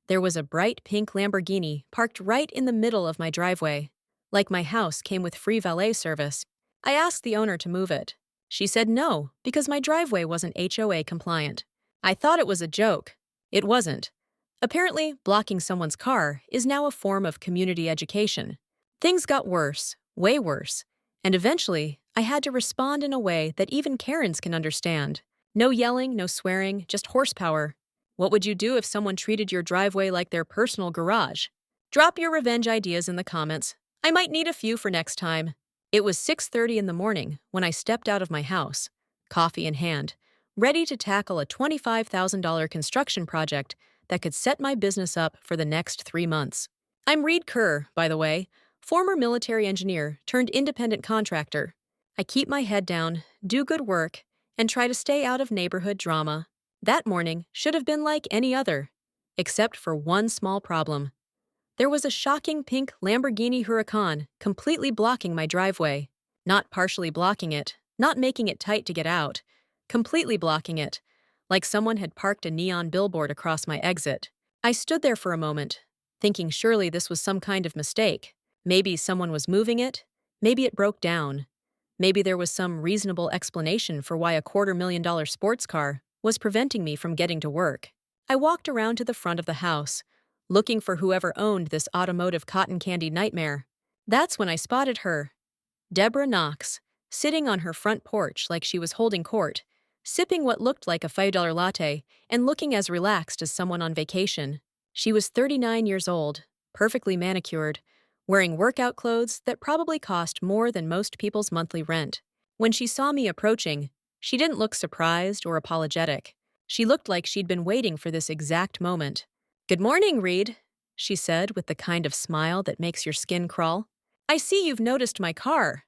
There was a bright pink Lamborghini parked right in the middle of my driveway. Like my house came with free valet service. I asked the owner to move it. She said no, because my driveway wasn't HOA compliant. I thought it was a joke. It wasn't. Apparently, blocking someone's car is now a form of community education. Things got worse, way worse, and eventually, I had to respond in a way that even Karens can understand. No yelling, no swearing, just horsepower. What would you do if someone treated your driveway like their personal garage? Drop your revenge ideas in the comments. I might need a few for next time. It was 6:30 in the morning when I stepped out of my house, coffee in hand, ready to tackle a $25,000 construction project that could set my business up for the next 3 months. I'm Reed Kerr, by the way, former military engineer turned independent contractor. I keep my head down, do good work, and try to stay out of neighborhood drama. That morning should have been like any other, except for one small problem. There was a shocking pink Lamborghini Huracan completely blocking my driveway. Not partially blocking it, not making it tight to get out, completely blocking it, like someone had parked a neon billboard across my exit. I stood there for a moment, thinking surely this was some kind of mistake. Maybe someone was moving it, maybe it broke down. Maybe there was some reasonable explanation for why a $250,000 sports car was preventing me from getting to work. I walked around to the front of the house, looking for whoever owned this automotive cotton candy nightmare. That's when I spotted her, Deborah Knox, sitting on her front porch like she was holding court, sipping what looked like a $5 latte and looking as relaxed as someone on vacation. She was 39 years old, perfectly manicured, wearing workout clothes that probably cost more than most people's monthly rent. When she saw me approaching, she didn't look surprised or apologetic. She looked like she'd been waiting for this exact moment. "Good morning, Reed," she said with the kind of smile that makes your skin crawl. "I see you've noticed my car."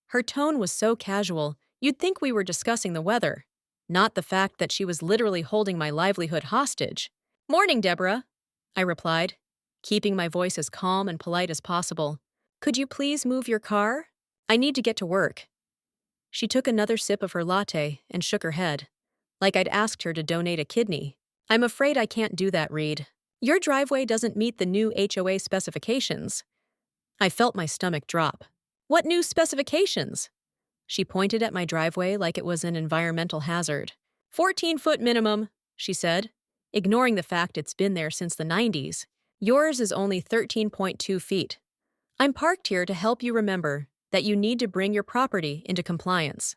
Her tone was so casual, you'd think we were discussing the weather, not the fact that she was literally holding my livelihood hostage. "Morning, Deborah," I replied, keeping my voice as calm and polite as possible. "Could you please move your car? I need to get to work." She took another sip of her latte and shook her head, like I'd asked her to donate a kidney. "I'm afraid I can't do that, Reed. Your driveway doesn't meet the new HOA specifications." I felt my stomach drop. "What new specifications?" She pointed at my driveway like it was an environmental hazard. 14-foot minimum," she said, ignoring the fact it's been there since the 90s. "Yours is only 13.2 feet. I'm parked here to help you remember that you need to bring your property into compliance."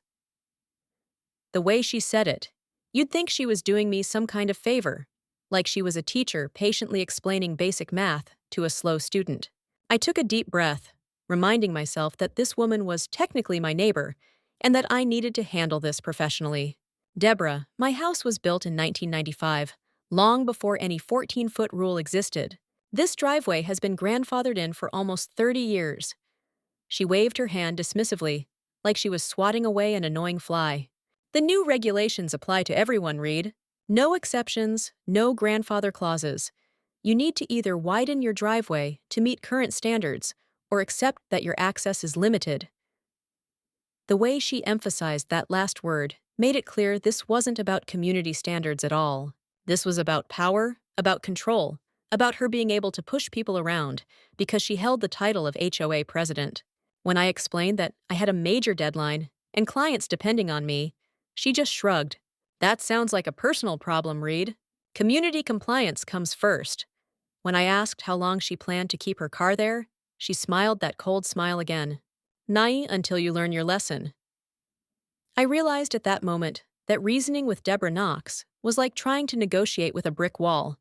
The way she said it, you'd think she was doing me some kind of favor, like she was a teacher patiently explaining basic math to a slow student. I took a deep breath, reminding myself that this woman was technically my neighbor and that I needed to handle this professionally. "Deborah, my house was built in 1995, long before any 14-foot rule existed. This driveway has been grandfathered in for almost 30 years. She waved her hand dismissively, like she was swatting away an annoying fly. "The new regulations apply to everyone, Reed. No exceptions, no grandfather clauses. You need to either widen your driveway to meet current standards or accept that your access is limited." The way she emphasized that last word made it clear this wasn't about community standards at all. This was about power, about control, about her being able to push people around because she held the title of HOA president. When I explained that I had a major deadline and clients depending on me, she just shrugged. "That sounds like a personal problem, Reed. Community compliance comes first." When I asked how long she planned to keep her car there, she smiled that cold smile again. "Nigh until you learn your lesson." I realized at that moment that reasoning with Deborah Knox was like trying to negotiate with a brick wall,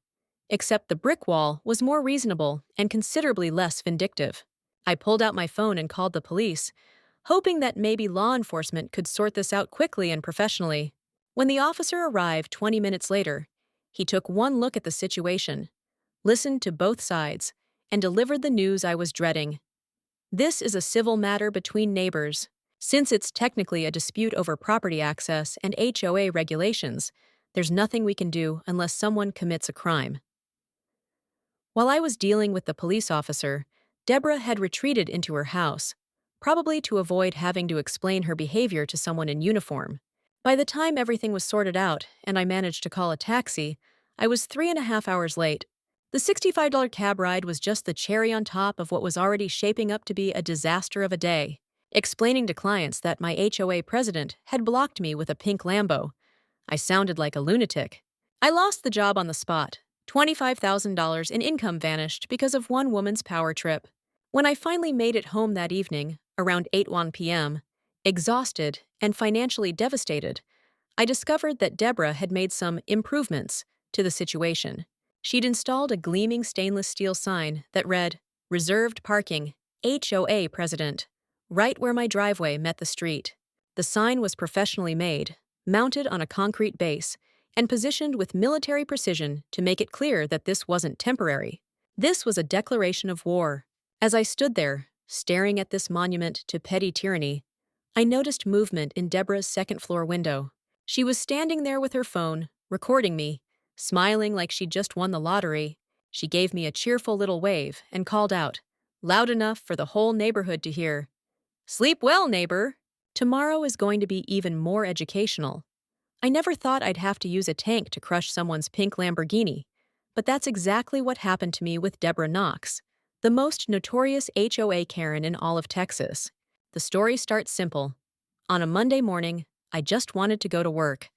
except the brick wall was more reasonable and considerably less vindictive. I pulled out my phone and called the police, hoping that maybe law enforcement could sort this out quickly and professionally. When the officer arrived 20 minutes later, he took one look at the situation, listened to both sides, and delivered the news I was dreading. "This is a civil matter between neighbors. Since it's technically a dispute over property access and HOA regulations, there's nothing we can do unless someone commits a crime." While I was dealing with the police officer, Deborah had retreated into her house, probably to avoid having to explain her behavior to someone in uniform. By the time everything was sorted out and I managed to call a taxi, I was 3.5 hours late. The $65 cab ride was just the cherry on top of what was already shaping up to be a disaster of a day. Explaining to clients that my HOA president had blocked me with a pink Lambo, I sounded like a lunatic. I lost the job on the spot. $25,000 in income vanished because of one woman's power trip. When I finally made it home that evening, around 8:01 p.m., exhausted and financially devastated, I discovered that Deborah had made some improvements to the situation. She'd installed a gleaming stainless steel sign that read, "Reserved Parking, HOA President," right where my driveway met the street. The sign was professionally made, mounted on a concrete base, and positioned with military precision to make it clear that this wasn't temporary. This was a declaration of war. As I stood there, staring at this monument to petty tyranny, I noticed movement in Deborah's second-floor window. She was standing there with her phone, recording me, smiling like she'd just won the lottery. She gave me a cheerful little wave and called out, loud enough for the whole neighborhood to hear, "Sleep well, neighbor." Tomorrow is going to be even more educational. I never thought I'd have to use a tank to crush someone's pink Lamborghini, but that's exactly what happened to me with Deborah Knox, the most notorious HOA Karen in all of Texas. The story starts simple. On a Monday morning, I just wanted to go to work,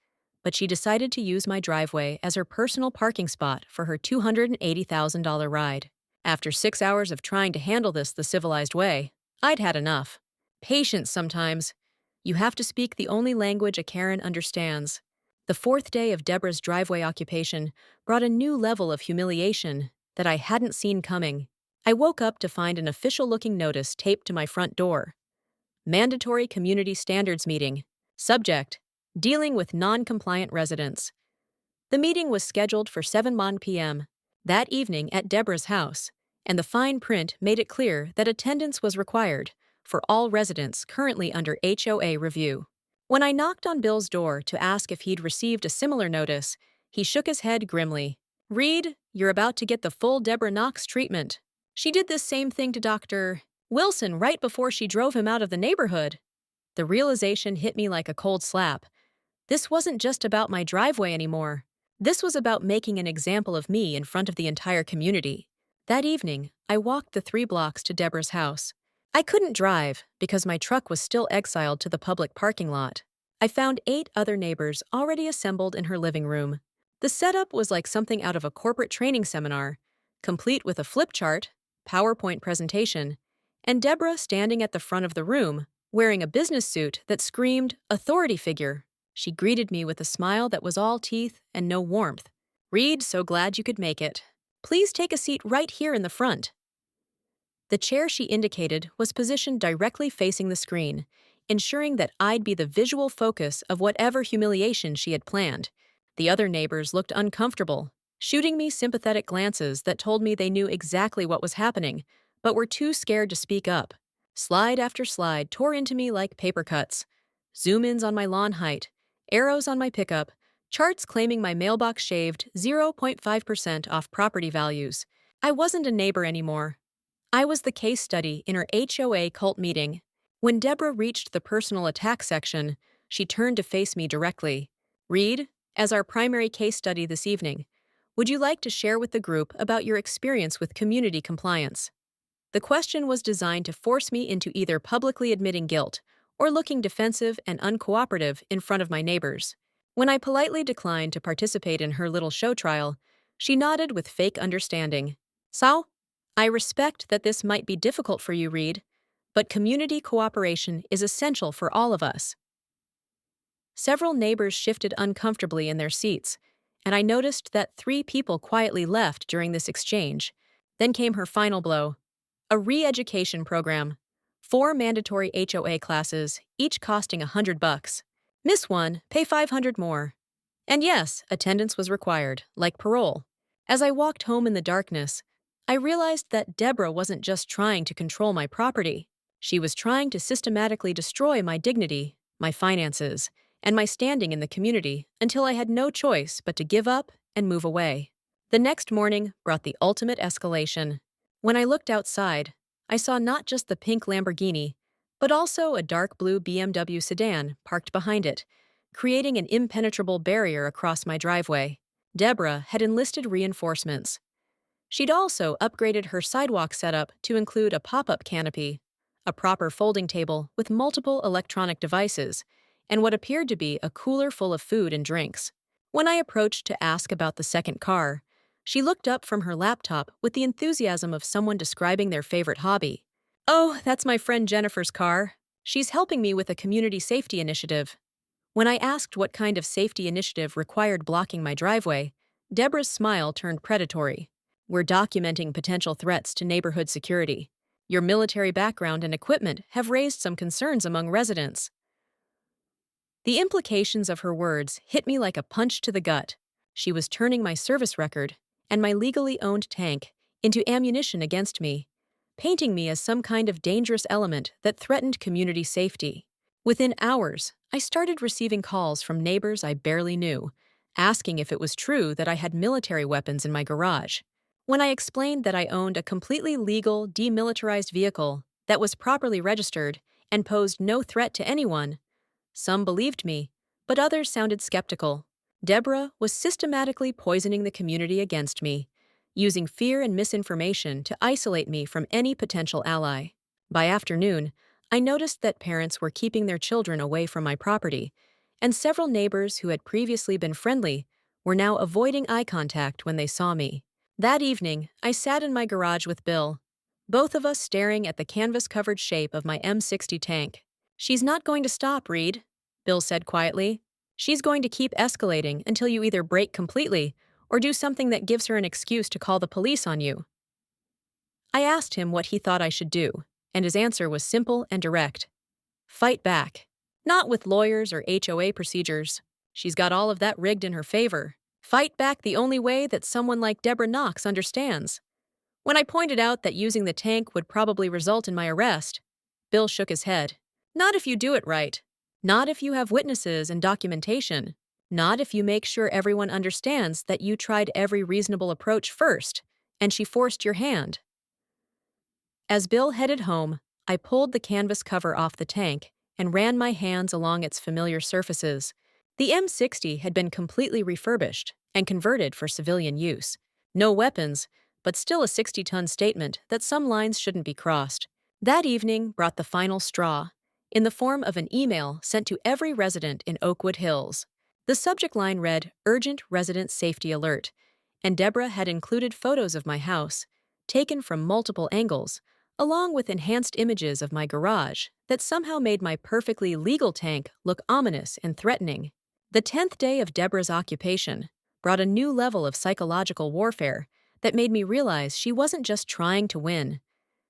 but she decided to use my driveway as her personal parking spot for her $280,000 ride. After 6 hours of trying to handle this the civilized way, I'd had enough. Patience sometimes. You have to speak the only language a Karen understands. The fourth day of Deborah's driveway occupation brought a new level of humiliation that I hadn't seen coming. I woke up to find an official-looking notice taped to my front door. Mandatory Community Standards Meeting. Subject: Dealing with non-compliant residents. The meeting was scheduled for 7:01 p.m. that evening at Deborah's house, and the fine print made it clear that attendance was required for all residents currently under HOA review. When I knocked on Bill's door to ask if he'd received a similar notice, he shook his head grimly. "Reed, you're about to get the full Deborah Knox treatment. She did this same thing to Dr. Wilson right before she drove him out of the neighborhood." The realization hit me like a cold slap. This wasn't just about my driveway anymore. This was about making an example of me in front of the entire community. That evening, I walked the 3 blocks to Deborah's house. I couldn't drive because my truck was still exiled to the public parking lot. I found 8 other neighbors already assembled in her living room. The setup was like something out of a corporate training seminar, complete with a flip chart, PowerPoint presentation, and Deborah standing at the front of the room, wearing a business suit that screamed authority figure. She greeted me with a smile that was all teeth and no warmth. "Reed, so glad you could make it. Please take a seat right here in the front." The chair she indicated was positioned directly facing the screen, ensuring that I'd be the visual focus of whatever humiliation she had planned. The other neighbors looked uncomfortable, shooting me sympathetic glances that told me they knew exactly what was happening, but were too scared to speak up. Slide after slide tore into me like paper cuts. Zoom-ins on my lawn height, arrows on my pickup, charts claiming my mailbox shaved 0.5% off property values. I wasn't a neighbor anymore. I was the case study in her HOA cult meeting. When Deborah reached the personal attack section, she turned to face me directly. "Reed, as our primary case study this evening, would you like to share with the group about your experience with community compliance?" The question was designed to force me into either publicly admitting guilt or looking defensive and uncooperative in front of my neighbors. When I politely declined to participate in her little show trial, she nodded with fake understanding. "So, I respect that this might be difficult for you, Reed, but community cooperation is essential for all of us." Several neighbors shifted uncomfortably in their seats, and I noticed that 3 people quietly left during this exchange. Then came her final blow. A re-education program. 4 mandatory HOA classes, each costing $100. Miss one, pay $500 more. And yes, attendance was required, like parole. As I walked home in the darkness, I realized that Deborah wasn't just trying to control my property. She was trying to systematically destroy my dignity, my finances, and my standing in the community until I had no choice but to give up and move away. The next morning brought the ultimate escalation. When I looked outside, I saw not just the pink Lamborghini, but also a dark blue BMW sedan parked behind it, creating an impenetrable barrier across my driveway. Deborah had enlisted reinforcements. She'd also upgraded her sidewalk setup to include a pop-up canopy, a proper folding table with multiple electronic devices, and what appeared to be a cooler full of food and drinks. When I approached to ask about the second car, she looked up from her laptop with the enthusiasm of someone describing their favorite hobby. "Oh, that's my friend Jennifer's car. She's helping me with a community safety initiative." When I asked what kind of safety initiative required blocking my driveway, Deborah's smile turned predatory. "We're documenting potential threats to neighborhood security. Your military background and equipment have raised some concerns among residents." The implications of her words hit me like a punch to the gut. She was turning my service record and my legally owned tank into ammunition against me, painting me as some kind of dangerous element that threatened community safety. Within hours, I started receiving calls from neighbors I barely knew, asking if it was true that I had military weapons in my garage. When I explained that I owned a completely legal, demilitarized vehicle that was properly registered and posed no threat to anyone, some believed me, but others sounded skeptical. Deborah was systematically poisoning the community against me, using fear and misinformation to isolate me from any potential ally. By afternoon, I noticed that parents were keeping their children away from my property, and several neighbors who had previously been friendly were now avoiding eye contact when they saw me. That evening, I sat in my garage with Bill, both of us staring at the canvas-covered shape of my M60 tank. "She's not going to stop, Reed," Bill said quietly. "She's going to keep escalating until you either break completely or do something that gives her an excuse to call the police on you." I asked him what he thought I should do, and his answer was simple and direct. "Fight back. Not with lawyers or HOA procedures. She's got all of that rigged in her favor. Fight back the only way that someone like Deborah Knox understands." When I pointed out that using the tank would probably result in my arrest, Bill shook his head. "Not if you do it right. Not if you have witnesses and documentation. Not if you make sure everyone understands that you tried every reasonable approach first, and she forced your hand." As Bill headed home, I pulled the canvas cover off the tank and ran my hands along its familiar surfaces. The M60 had been completely refurbished and converted for civilian use. No weapons, but still a 60-ton statement that some lines shouldn't be crossed. That evening brought the final straw, in the form of an email sent to every resident in Oakwood Hills. The subject line read, "Urgent Resident Safety Alert," and Deborah had included photos of my house, taken from multiple angles, along with enhanced images of my garage that somehow made my perfectly legal tank look ominous and threatening. The 10th day of Deborah's occupation brought a new level of psychological warfare that made me realize she wasn't just trying to win.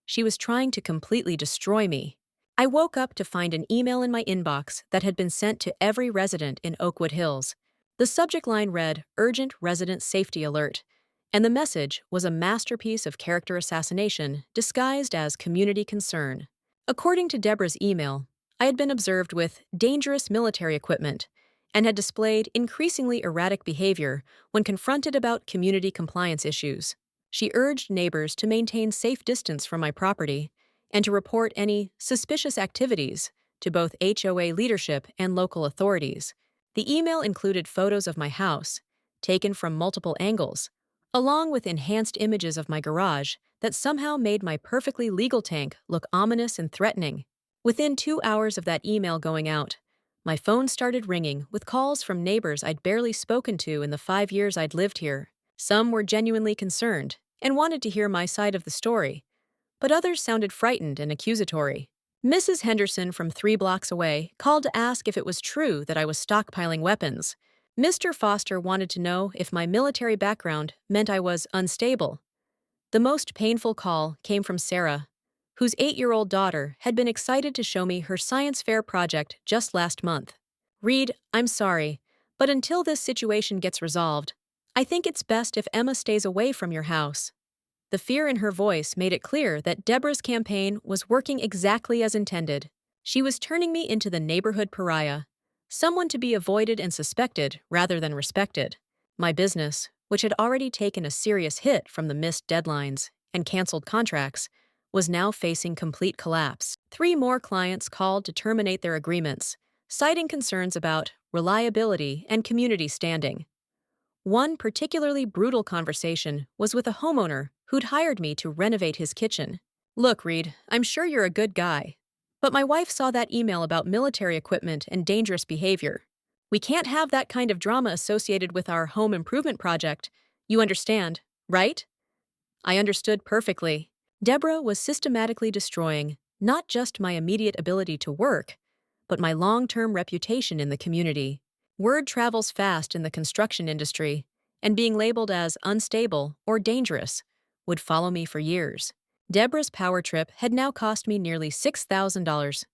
She was trying to completely destroy me. I woke up to find an email in my inbox that had been sent to every resident in Oakwood Hills. The subject line read, "Urgent Resident Safety Alert," and the message was a masterpiece of character assassination disguised as community concern. According to Deborah's email, I had been observed with dangerous military equipment and had displayed increasingly erratic behavior when confronted about community compliance issues. She urged neighbors to maintain safe distance from my property and to report any suspicious activities to both HOA leadership and local authorities. The email included photos of my house, taken from multiple angles, along with enhanced images of my garage that somehow made my perfectly legal tank look ominous and threatening. Within 2 hours of that email going out, my phone started ringing with calls from neighbors I'd barely spoken to in the 5 years I'd lived here. Some were genuinely concerned and wanted to hear my side of the story, but others sounded frightened and accusatory. Mrs. Henderson from 3 blocks away called to ask if it was true that I was stockpiling weapons. Mr. Foster wanted to know if my military background meant I was unstable. The most painful call came from Sarah, whose 8-year-old daughter had been excited to show me her science fair project just last month. "Reed, I'm sorry, but until this situation gets resolved, I think it's best if Emma stays away from your house." The fear in her voice made it clear that Deborah's campaign was working exactly as intended. She was turning me into the neighborhood pariah, someone to be avoided and suspected rather than respected. My business, which had already taken a serious hit from the missed deadlines and canceled contracts, was now facing complete collapse. 3 more clients called to terminate their agreements, citing concerns about reliability and community standing. One particularly brutal conversation was with a homeowner who'd hired me to renovate his kitchen. Look, Reed, I'm sure you're a good guy. But my wife saw that email about military equipment and dangerous behavior. We can't have that kind of drama associated with our home improvement project. You understand, right? I understood perfectly. Deborah was systematically destroying not just my immediate ability to work, but my long-term reputation in the community. Word travels fast in the construction industry, and being labeled as unstable or dangerous would follow me for years. Deborah's power trip had now cost me nearly $6,000.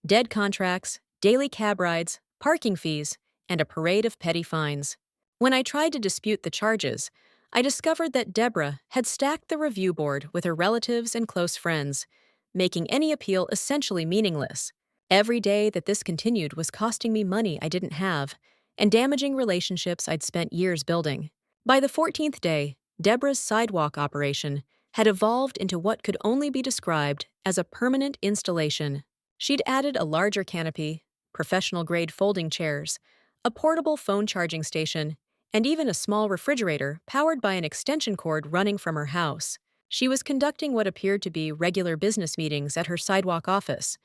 Dead contracts, daily cab rides, parking fees, and a parade of petty fines. When I tried to dispute the charges, I discovered that Deborah had stacked the review board with her relatives and close friends, making any appeal essentially meaningless. Every day that this continued was costing me money I didn't have and damaging relationships I'd spent years building. By the 14th day, Deborah's sidewalk operation had evolved into what could only be described as a permanent installation. She'd added a larger canopy, professional-grade folding chairs, a portable phone charging station, and even a small refrigerator powered by an extension cord running from her house. She was conducting what appeared to be regular business meetings at her sidewalk office,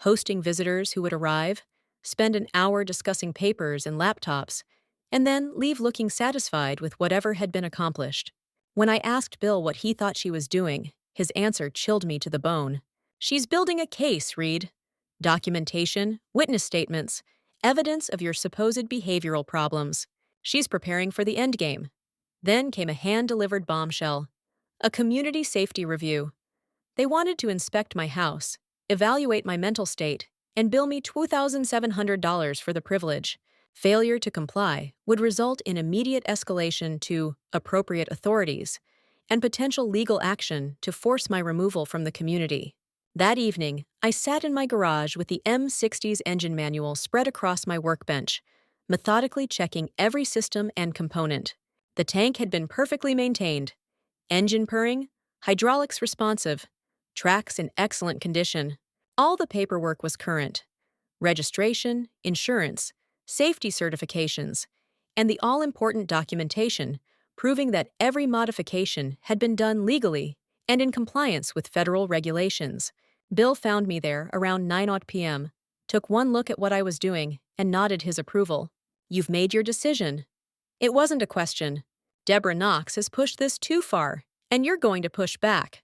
hosting visitors who would arrive, spend an hour discussing papers and laptops, and then leave looking satisfied with whatever had been accomplished. When I asked Bill what he thought she was doing, his answer chilled me to the bone. She's building a case, Reed. Documentation, witness statements, evidence of your supposed behavioral problems. She's preparing for the endgame. Then came a hand-delivered bombshell. A community safety review. They wanted to inspect my house, evaluate my mental state, and bill me $2,700 for the privilege. Failure to comply would result in immediate escalation to appropriate authorities and potential legal action to force my removal from the community. That evening, I sat in my garage with the M60's engine manual spread across my workbench, methodically checking every system and component. The tank had been perfectly maintained. Engine purring, hydraulics responsive, tracks in excellent condition. All the paperwork was current. Registration, insurance, safety certifications, and the all-important documentation proving that every modification had been done legally and in compliance with federal regulations. Bill found me there around 9 p.m., took one look at what I was doing, and nodded his approval. You've made your decision. It wasn't a question. Deborah Knox has pushed this too far, and you're going to push back.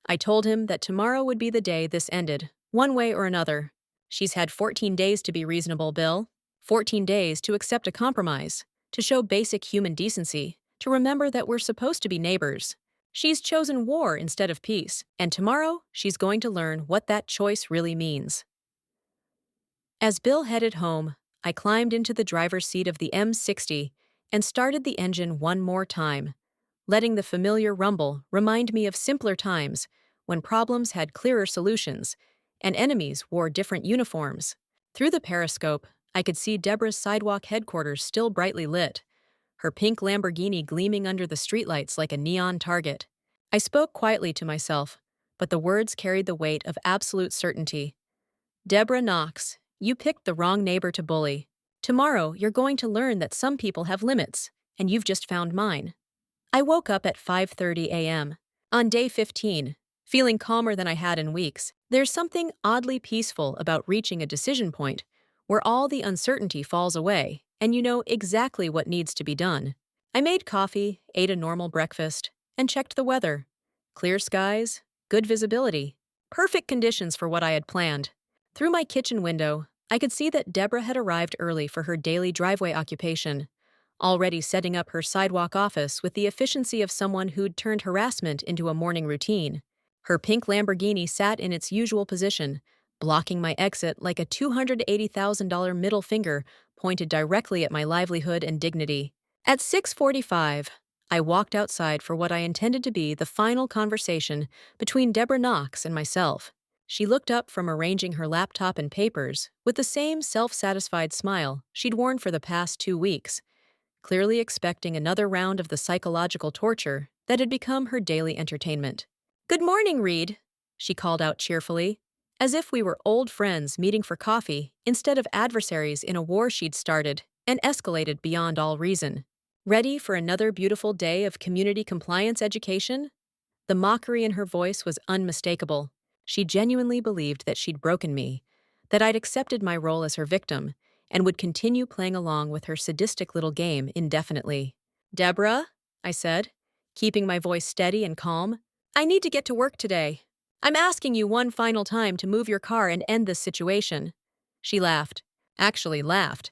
I told him that tomorrow would be the day this ended, one way or another. She's had 14 days to be reasonable, Bill. 14 days to accept a compromise, to show basic human decency, to remember that we're supposed to be neighbors. She's chosen war instead of peace, and tomorrow she's going to learn what that choice really means. As Bill headed home, I climbed into the driver's seat of the M60 and started the engine one more time, letting the familiar rumble remind me of simpler times when problems had clearer solutions and enemies wore different uniforms. Through the periscope, I could see Deborah's sidewalk headquarters still brightly lit, her pink Lamborghini gleaming under the streetlights like a neon target. I spoke quietly to myself, but the words carried the weight of absolute certainty. Deborah Knox, you picked the wrong neighbor to bully. Tomorrow, you're going to learn that some people have limits, and you've just found mine. I woke up at 5:30 a.m. on day 15, feeling calmer than I had in weeks. There's something oddly peaceful about reaching a decision point where all the uncertainty falls away and you know exactly what needs to be done. I made coffee, ate a normal breakfast, and checked the weather. Clear skies, good visibility, perfect conditions for what I had planned. Through my kitchen window, I could see that Deborah had arrived early for her daily driveway occupation, already setting up her sidewalk office with the efficiency of someone who'd turned harassment into a morning routine. Her pink Lamborghini sat in its usual position, blocking my exit like a $280,000 middle finger pointed directly at my livelihood and dignity. At 6:45, I walked outside for what I intended to be the final conversation between Deborah Knox and myself. She looked up from arranging her laptop and papers with the same self-satisfied smile she'd worn for the past 2 weeks, clearly expecting another round of the psychological torture that had become her daily entertainment. "Good morning, Reed," she called out cheerfully, as if we were old friends meeting for coffee instead of adversaries in a war she'd started and escalated beyond all reason. Ready for another beautiful day of community compliance education? The mockery in her voice was unmistakable. She genuinely believed that she'd broken me, that I'd accepted my role as her victim, and would continue playing along with her sadistic little game indefinitely. Deborah, I said, keeping my voice steady and calm, I need to get to work today. I'm asking you one final time to move your car and end this situation. She laughed. Actually laughed.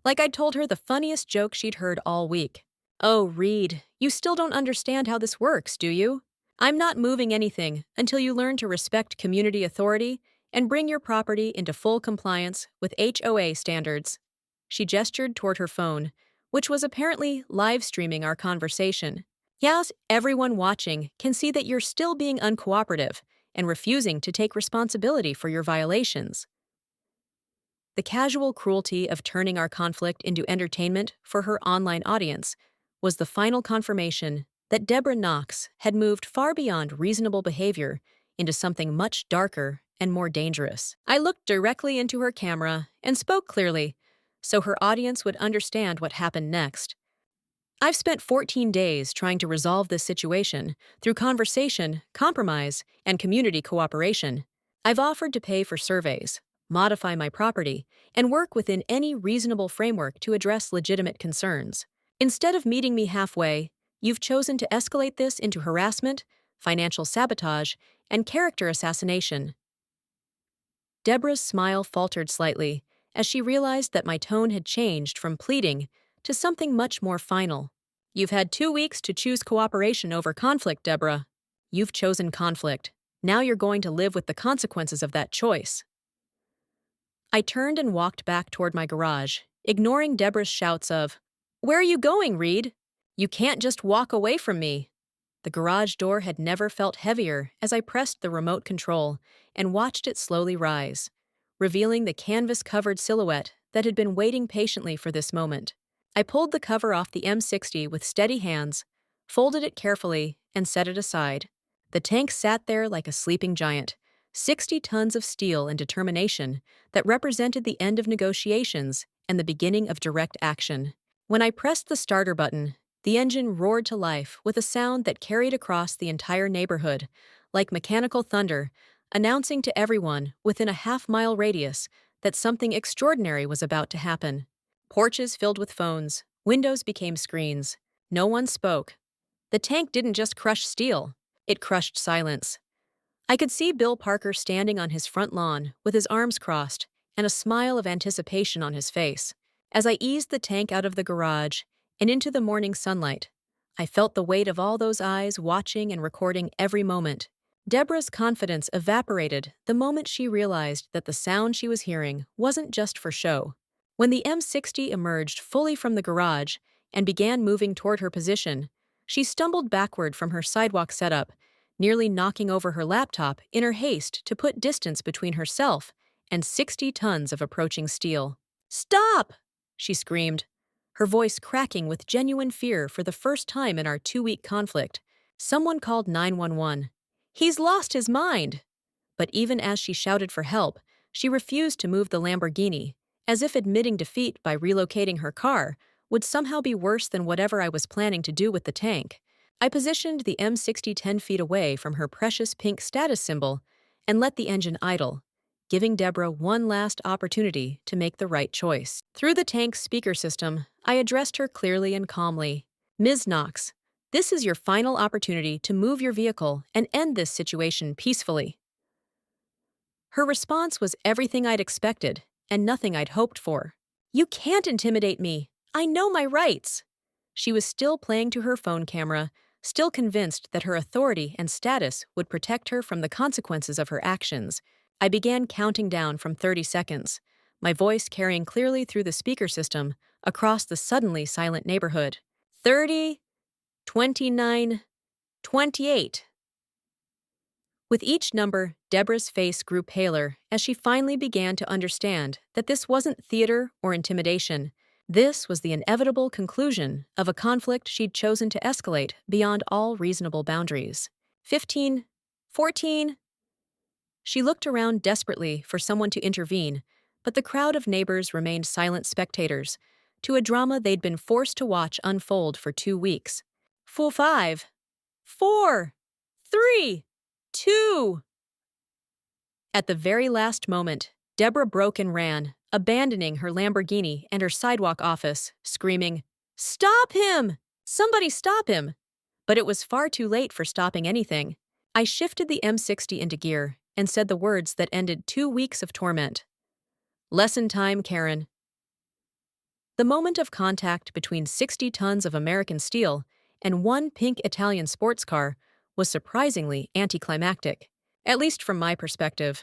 Like I'd told her the funniest joke she'd heard all week. Oh, Reed, you still don't understand how this works, do you? I'm not moving anything until you learn to respect community authority and bring your property into full compliance with HOA standards. She gestured toward her phone, which was apparently live streaming our conversation. Yes, everyone watching can see that you're still being uncooperative and refusing to take responsibility for your violations. The casual cruelty of turning our conflict into entertainment for her online audience was the final confirmation that Deborah Knox had moved far beyond reasonable behavior into something much darker and more dangerous. I looked directly into her camera and spoke clearly, so her audience would understand what happened next. I've spent 14 days trying to resolve this situation through conversation, compromise, and community cooperation. I've offered to pay for surveys, modify my property, and work within any reasonable framework to address legitimate concerns. Instead of meeting me halfway, you've chosen to escalate this into harassment, financial sabotage, and character assassination. Deborah's smile faltered slightly as she realized that my tone had changed from pleading to something much more final. You've had 2 weeks to choose cooperation over conflict, Deborah. You've chosen conflict. Now you're going to live with the consequences of that choice. I turned and walked back toward my garage, ignoring Deborah's shouts of, "Where are you going, Reed? You can't just walk away from me." The garage door had never felt heavier as I pressed the remote control and watched it slowly rise, revealing the canvas-covered silhouette that had been waiting patiently for this moment. I pulled the cover off the M60 with steady hands, folded it carefully, and set it aside. The tank sat there like a sleeping giant, 60 tons of steel and determination that represented the end of negotiations and the beginning of direct action. When I pressed the starter button, the engine roared to life with a sound that carried across the entire neighborhood, like mechanical thunder, announcing to everyone within a half-mile radius that something extraordinary was about to happen. Porches filled with phones, windows became screens. No one spoke. The tank didn't just crush steel, it crushed silence. I could see Bill Parker standing on his front lawn with his arms crossed and a smile of anticipation on his face. As I eased the tank out of the garage and into the morning sunlight, I felt the weight of all those eyes watching and recording every moment. Deborah's confidence evaporated the moment she realized that the sound she was hearing wasn't just for show. When the M60 emerged fully from the garage and began moving toward her position, she stumbled backward from her sidewalk setup, nearly knocking over her laptop in her haste to put distance between herself and 60 tons of approaching steel. "Stop!" she screamed, her voice cracking with genuine fear for the first time in our 2-week conflict. Someone called 911. "He's lost his mind!" But even as she shouted for help, she refused to move the Lamborghini, as if admitting defeat by relocating her car would somehow be worse than whatever I was planning to do with the tank. I positioned the M60 10 feet away from her precious pink status symbol and let the engine idle, giving Deborah one last opportunity to make the right choice. Through the tank's speaker system, I addressed her clearly and calmly. "Ms. Knox, this is your final opportunity to move your vehicle and end this situation peacefully." Her response was everything I'd expected and nothing I'd hoped for. "You can't intimidate me. I know my rights." She was still playing to her phone camera, still convinced that her authority and status would protect her from the consequences of her actions. I began counting down from 30 seconds, my voice carrying clearly through the speaker system across the suddenly silent neighborhood. 30, 29, 28. With each number, Deborah's face grew paler as she finally began to understand that this wasn't theater or intimidation. This was the inevitable conclusion of a conflict she'd chosen to escalate beyond all reasonable boundaries. 15, 14. She looked around desperately for someone to intervene, but the crowd of neighbors remained silent spectators, to a drama they'd been forced to watch unfold for 2 weeks. 5, 4, 3, 2. At the very last moment, Deborah broke and ran, abandoning her Lamborghini and her sidewalk office, screaming, "Stop him! Somebody stop him!" But it was far too late for stopping anything. I shifted the M60 into gear and said the words that ended 2 weeks of torment. "Lesson time, Karen." The moment of contact between 60 tons of American steel and one pink Italian sports car was surprisingly anticlimactic, at least from my perspective.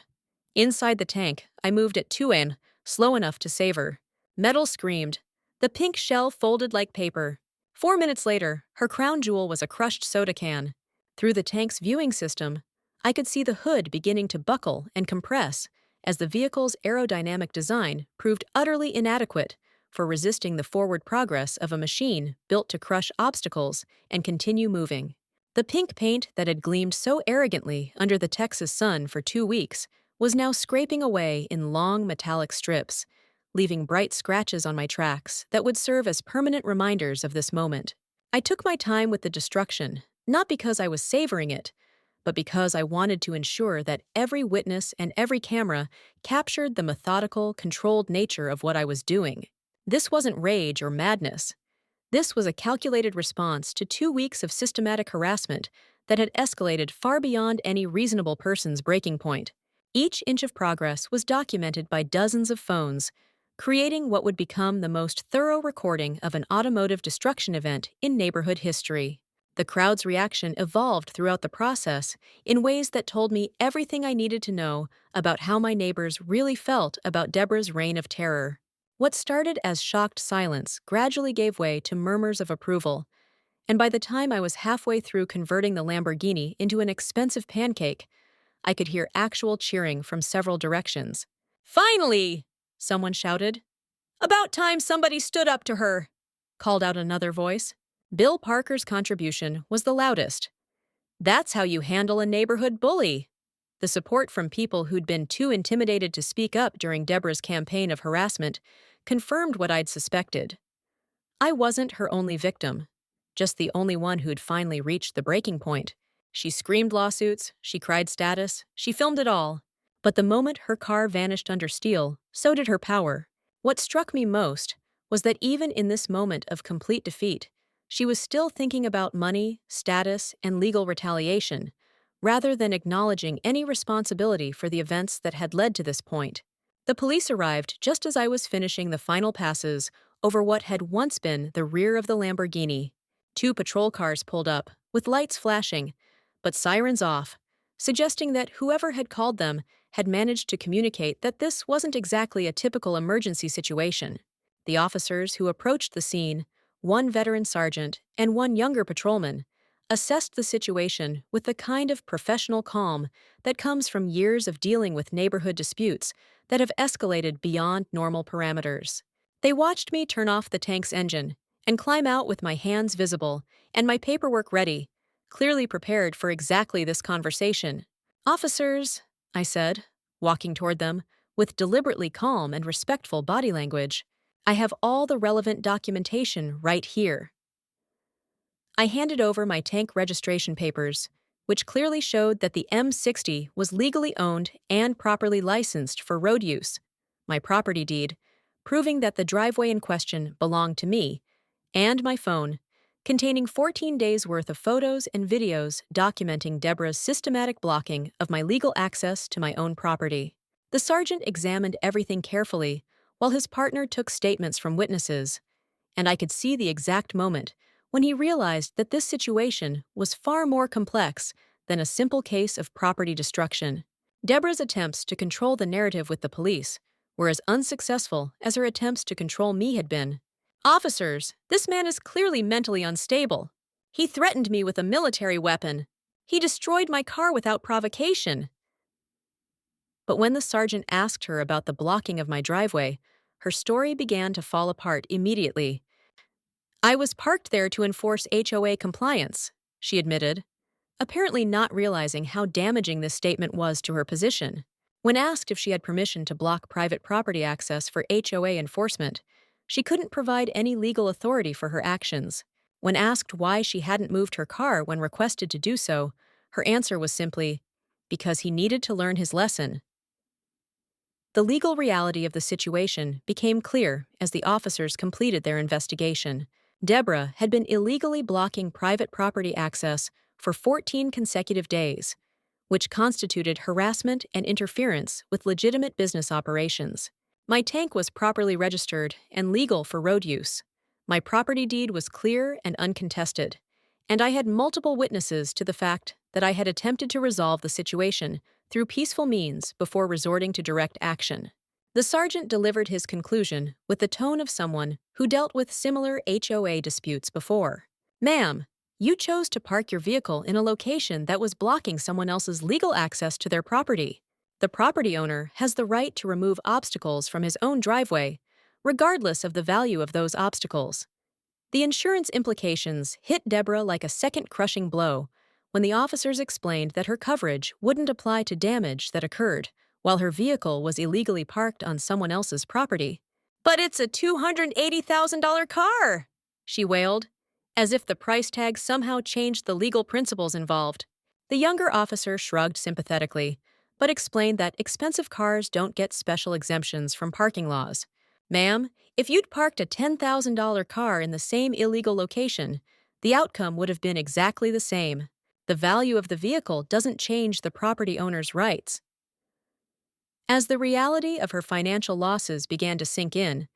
Inside the tank, I moved at 2N, slow enough to savor. Metal screamed. The pink shell folded like paper. 4 minutes later, her crown jewel was a crushed soda can. Through the tank's viewing system, I could see the hood beginning to buckle and compress as the vehicle's aerodynamic design proved utterly inadequate for resisting the forward progress of a machine built to crush obstacles and continue moving. The pink paint that had gleamed so arrogantly under the Texas sun for 2 weeks was now scraping away in long metallic strips, leaving bright scratches on my tracks that would serve as permanent reminders of this moment. I took my time with the destruction, not because I was savoring it, but because I wanted to ensure that every witness and every camera captured the methodical, controlled nature of what I was doing. This wasn't rage or madness. This was a calculated response to 2 weeks of systematic harassment that had escalated far beyond any reasonable person's breaking point. Each inch of progress was documented by dozens of phones, creating what would become the most thorough recording of an automotive destruction event in neighborhood history. The crowd's reaction evolved throughout the process in ways that told me everything I needed to know about how my neighbors really felt about Deborah's reign of terror. What started as shocked silence gradually gave way to murmurs of approval, and by the time I was halfway through converting the Lamborghini into an expensive pancake, I could hear actual cheering from several directions. "Finally!" someone shouted. "About time somebody stood up to her," called out another voice. Bill Parker's contribution was the loudest. "That's how you handle a neighborhood bully." The support from people who'd been too intimidated to speak up during Deborah's campaign of harassment confirmed what I'd suspected. I wasn't her only victim, just the only one who'd finally reached the breaking point. She screamed lawsuits, she cried status, she filmed it all. But the moment her car vanished under steel, so did her power. What struck me most was that even in this moment of complete defeat, she was still thinking about money, status, and legal retaliation, rather than acknowledging any responsibility for the events that had led to this point. The police arrived just as I was finishing the final passes over what had once been the rear of the Lamborghini. 2 patrol cars pulled up, with lights flashing, but sirens off, suggesting that whoever had called them had managed to communicate that this wasn't exactly a typical emergency situation. The officers who approached the scene, one veteran sergeant and one younger patrolman, assessed the situation with the kind of professional calm that comes from years of dealing with neighborhood disputes that have escalated beyond normal parameters. They watched me turn off the tank's engine and climb out with my hands visible and my paperwork ready, clearly prepared for exactly this conversation. "Officers," I said, walking toward them with deliberately calm and respectful body language, "I have all the relevant documentation right here." I handed over my tank registration papers, which clearly showed that the M60 was legally owned and properly licensed for road use, my property deed, proving that the driveway in question belonged to me, and my phone, containing 14 days' worth of photos and videos documenting Deborah's systematic blocking of my legal access to my own property. The sergeant examined everything carefully, while his partner took statements from witnesses, and I could see the exact moment when he realized that this situation was far more complex than a simple case of property destruction. Deborah's attempts to control the narrative with the police were as unsuccessful as her attempts to control me had been. "Officers, this man is clearly mentally unstable. He threatened me with a military weapon. He destroyed my car without provocation." But when the sergeant asked her about the blocking of my driveway, her story began to fall apart immediately. "I was parked there to enforce HOA compliance," she admitted, apparently not realizing how damaging this statement was to her position. When asked if she had permission to block private property access for HOA enforcement, She couldn't provide any legal authority for her actions. When asked why she hadn't moved her car when requested to do so, her answer was simply, because he needed to learn his lesson. The legal reality of the situation became clear as the officers completed their investigation. Deborah had been illegally blocking private property access for 14 consecutive days, which constituted harassment and interference with legitimate business operations. My tank was properly registered and legal for road use. My property deed was clear and uncontested, and I had multiple witnesses to the fact that I had attempted to resolve the situation through peaceful means before resorting to direct action. The sergeant delivered his conclusion with the tone of someone who dealt with similar HOA disputes before. "Ma'am, you chose to park your vehicle in a location that was blocking someone else's legal access to their property. The property owner has the right to remove obstacles from his own driveway, regardless of the value of those obstacles." The insurance implications hit Deborah like a second crushing blow when the officers explained that her coverage wouldn't apply to damage that occurred while her vehicle was illegally parked on someone else's property. "But it's a $280,000 car!" she wailed, as if the price tag somehow changed the legal principles involved. The younger officer shrugged sympathetically, but explained that expensive cars don't get special exemptions from parking laws. "Ma'am, if you'd parked a $10,000 car in the same illegal location, the outcome would have been exactly the same. The value of the vehicle doesn't change the property owner's rights." As the reality of her financial losses began to sink in,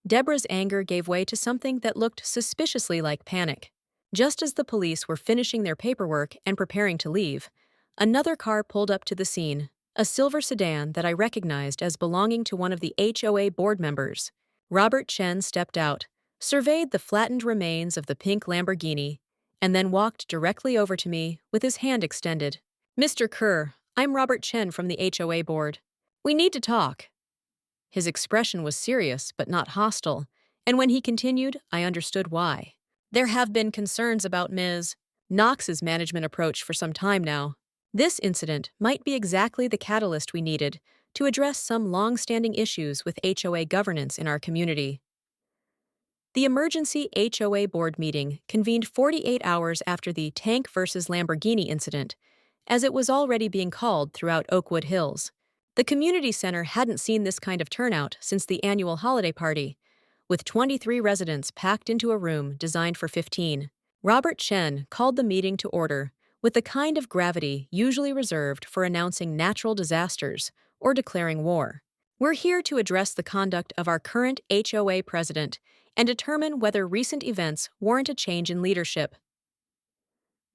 Deborah's anger gave way to something that looked suspiciously like panic. Just as the police were finishing their paperwork and preparing to leave, another car pulled up to the scene, a silver sedan that I recognized as belonging to one of the HOA board members. Robert Chen stepped out, surveyed the flattened remains of the pink Lamborghini, and then walked directly over to me with his hand extended. "Mr. Kerr, I'm Robert Chen from the HOA board. We need to talk." His expression was serious but not hostile, and when he continued, I understood why. "There have been concerns about Ms. Knox's management approach for some time now. This incident might be exactly the catalyst we needed to address some long-standing issues with HOA governance in our community." The emergency HOA board meeting convened 48 hours after the Tank versus Lamborghini incident, as it was already being called throughout Oakwood Hills. The community center hadn't seen this kind of turnout since the annual holiday party, with 23 residents packed into a room designed for 15. Robert Chen called the meeting to order with the kind of gravity usually reserved for announcing natural disasters or declaring war. "We're here to address the conduct of our current HOA president and determine whether recent events warrant a change in leadership."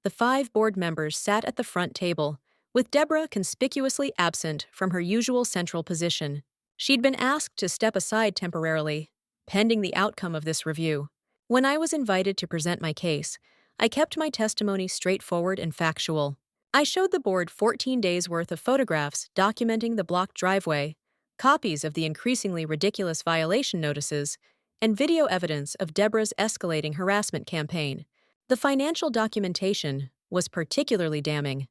The 5 board members sat at the front table, with Deborah conspicuously absent from her usual central position. She'd been asked to step aside temporarily, pending the outcome of this review. When I was invited to present my case, I kept my testimony straightforward and factual. I showed the board 14 days' worth of photographs documenting the blocked driveway, copies of the increasingly ridiculous violation notices, and video evidence of Deborah's escalating harassment campaign. The financial documentation was particularly damning.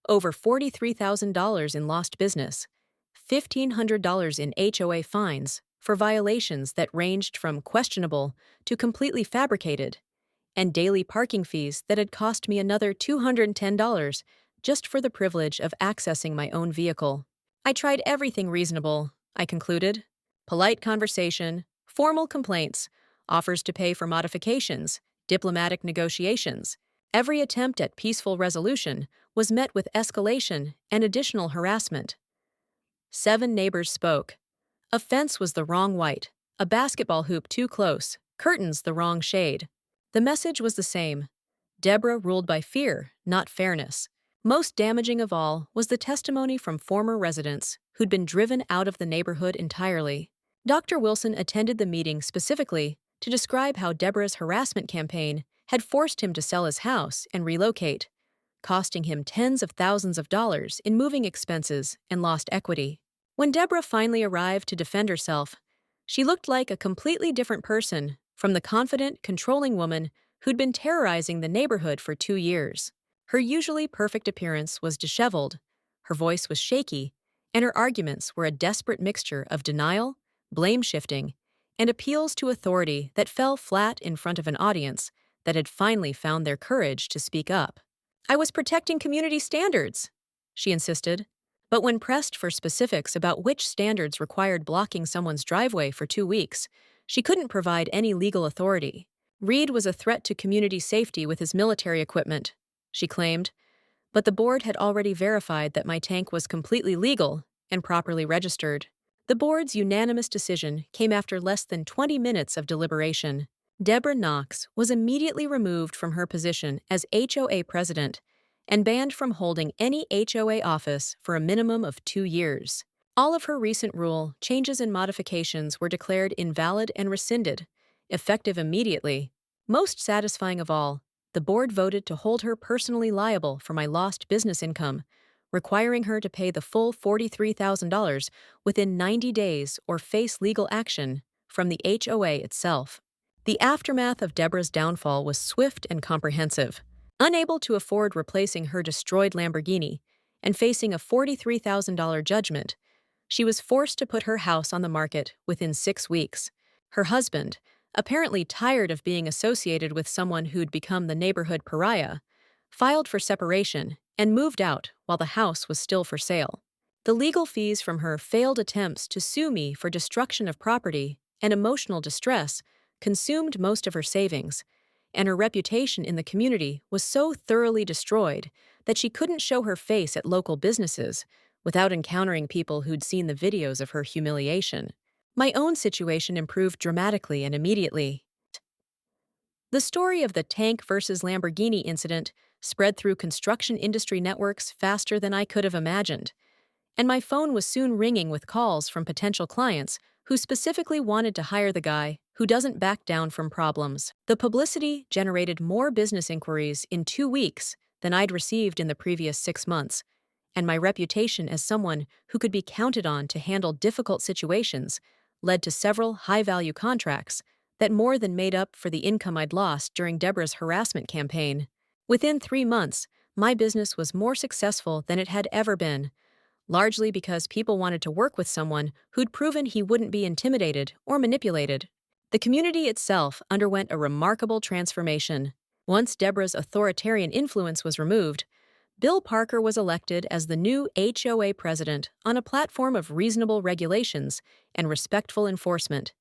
Over $43,000 in lost business, $1,500 in HOA fines for violations that ranged from questionable to completely fabricated, and daily parking fees that had cost me another $210 just for the privilege of accessing my own vehicle. I tried everything reasonable, I concluded. Polite conversation, formal complaints, offers to pay for modifications, diplomatic negotiations. Every attempt at peaceful resolution was met with escalation and additional harassment. 7 neighbors spoke. A fence was the wrong white, a basketball hoop too close, curtains the wrong shade. The message was the same. Deborah ruled by fear, not fairness. Most damaging of all was the testimony from former residents who'd been driven out of the neighborhood entirely. Dr. Wilson attended the meeting specifically to describe how Deborah's harassment campaign had forced him to sell his house and relocate, costing him tens of thousands of dollars in moving expenses and lost equity. When Deborah finally arrived to defend herself, she looked like a completely different person from the confident, controlling woman who'd been terrorizing the neighborhood for 2 years. Her usually perfect appearance was disheveled, her voice was shaky, and her arguments were a desperate mixture of denial, blame-shifting, and appeals to authority that fell flat in front of an audience that had finally found their courage to speak up. I was protecting community standards, she insisted. But when pressed for specifics about which standards required blocking someone's driveway for 2 weeks, she couldn't provide any legal authority. Reed was a threat to community safety with his military equipment, she claimed, but the board had already verified that my tank was completely legal and properly registered. The board's unanimous decision came after less than 20 minutes of deliberation. Deborah Knox was immediately removed from her position as HOA president and banned from holding any HOA office for a minimum of 2 years. All of her recent rule changes and modifications were declared invalid and rescinded, effective immediately. Most satisfying of all, the board voted to hold her personally liable for my lost business income, requiring her to pay the full $43,000 within 90 days or face legal action from the HOA itself. The aftermath of Deborah's downfall was swift and comprehensive. Unable to afford replacing her destroyed Lamborghini and facing a $43,000 judgment, she was forced to put her house on the market within 6 weeks. Her husband, apparently tired of being associated with someone who'd become the neighborhood pariah, filed for separation and moved out while the house was still for sale. The legal fees from her failed attempts to sue me for destruction of property and emotional distress consumed most of her savings, and her reputation in the community was so thoroughly destroyed that she couldn't show her face at local businesses without encountering people who'd seen the videos of her humiliation. My own situation improved dramatically and immediately. The story of the tank versus Lamborghini incident spread through construction industry networks faster than I could have imagined, and my phone was soon ringing with calls from potential clients who specifically wanted to hire the guy who doesn't back down from problems. The publicity generated more business inquiries in 2 weeks than I'd received in the previous 6 months, and my reputation as someone who could be counted on to handle difficult situations led to several high-value contracts that more than made up for the income I'd lost during Deborah's harassment campaign. Within 3 months, my business was more successful than it had ever been, largely because people wanted to work with someone who'd proven he wouldn't be intimidated or manipulated. The community itself underwent a remarkable transformation. Once Deborah's authoritarian influence was removed, Bill Parker was elected as the new HOA president on a platform of reasonable regulations and respectful enforcement,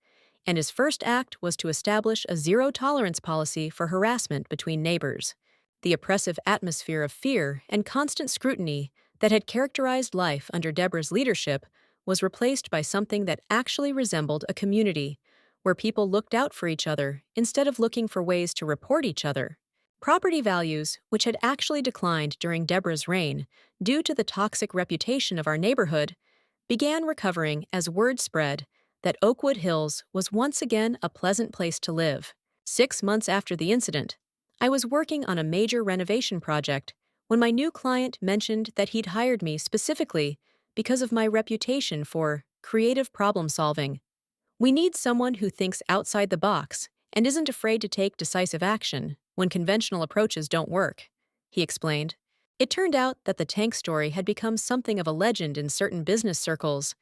and his first act was to establish a zero-tolerance policy for harassment between neighbors. The oppressive atmosphere of fear and constant scrutiny that had characterized life under Deborah's leadership was replaced by something that actually resembled a community, where people looked out for each other instead of looking for ways to report each other. Property values, which had actually declined during Deborah's reign due to the toxic reputation of our neighborhood, began recovering as word spread that Oakwood Hills was once again a pleasant place to live. 6 months after the incident, I was working on a major renovation project when my new client mentioned that he'd hired me specifically because of my reputation for creative problem solving. "We need someone who thinks outside the box and isn't afraid to take decisive action when conventional approaches don't work," he explained. It turned out that the tank story had become something of a legend in certain business circles,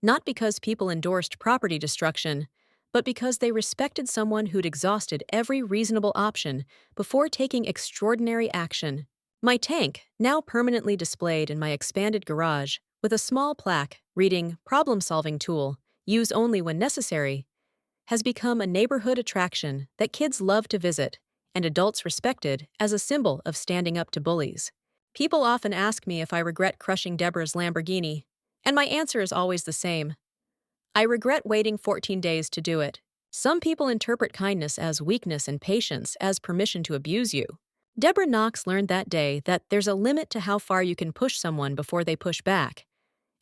not because people endorsed property destruction, but because they respected someone who'd exhausted every reasonable option before taking extraordinary action. My tank, now permanently displayed in my expanded garage with a small plaque reading "Problem-solving tool, use only when necessary," has become a neighborhood attraction that kids love to visit and adults respected as a symbol of standing up to bullies. People often ask me if I regret crushing Deborah's Lamborghini, and my answer is always the same. I regret waiting 14 days to do it. Some people interpret kindness as weakness and patience as permission to abuse you. Deborah Knox learned that day that there's a limit to how far you can push someone before they push back.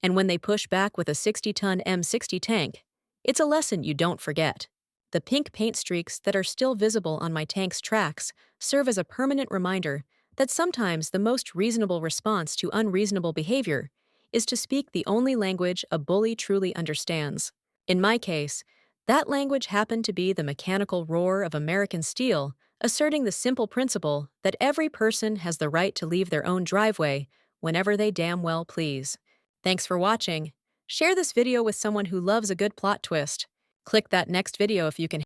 And when they push back with a 60-ton M60 tank, it's a lesson you don't forget. The pink paint streaks that are still visible on my tank's tracks serve as a permanent reminder that sometimes the most reasonable response to unreasonable behavior is to speak the only language a bully truly understands. In my case, that language happened to be the mechanical roar of American steel, asserting the simple principle that every person has the right to leave their own driveway whenever they damn well please. Thanks for watching. Share this video with someone who loves a good plot twist. Click that next video if you can